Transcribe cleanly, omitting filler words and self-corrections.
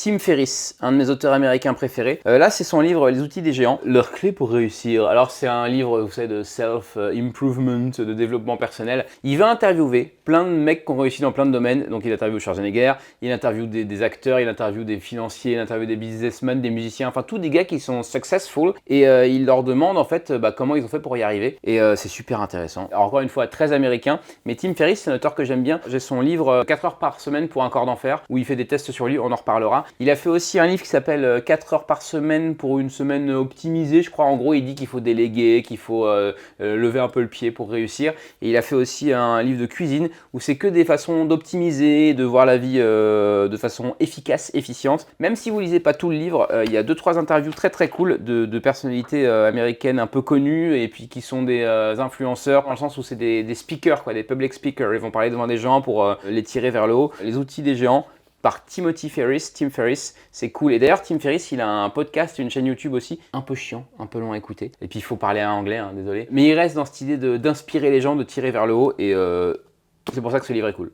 Tim Ferriss, un de mes auteurs américains préférés. Là, c'est son livre Les outils des géants, leurs clés pour réussir. Alors, c'est un livre, vous savez, de self-improvement, de développement personnel. Il va interviewer plein de mecs qui ont réussi dans plein de domaines. Donc, il interviewe Schwarzenegger, il interviewe des acteurs, il interviewe des financiers, il interviewe des businessmen, des musiciens, enfin, tous des gars qui sont successful. Et il leur demande, en fait, comment ils ont fait pour y arriver. Et c'est super intéressant. Alors, encore une fois, très américain. Mais Tim Ferriss, c'est un auteur que j'aime bien. J'ai son livre 4 heures par semaine pour un corps d'enfer, où il fait des tests sur lui, on en reparlera. Il a fait aussi un livre qui s'appelle 4 heures par semaine pour une semaine optimisée, je crois. En gros, il dit qu'il faut déléguer, qu'il faut lever un peu le pied pour réussir. Et il a fait aussi un livre de cuisine où c'est que des façons d'optimiser, de voir la vie de façon efficace, efficiente. Même si vous lisez pas tout le livre, il y a 2-3 interviews très très cool de personnalités américaines un peu connues et puis qui sont des influenceurs, dans le sens où c'est des speakers, quoi, des public speakers. Ils vont parler devant des gens pour les tirer vers le haut. Les outils des géants, par Timothy Ferriss, Tim Ferriss, c'est cool. Et d'ailleurs, Tim Ferriss, il a un podcast, une chaîne YouTube aussi, un peu chiant, un peu long à écouter. Et puis, il faut parler en anglais, hein, désolé. Mais il reste dans cette idée d'inspirer les gens, de tirer vers le haut, et c'est pour ça que ce livre est cool.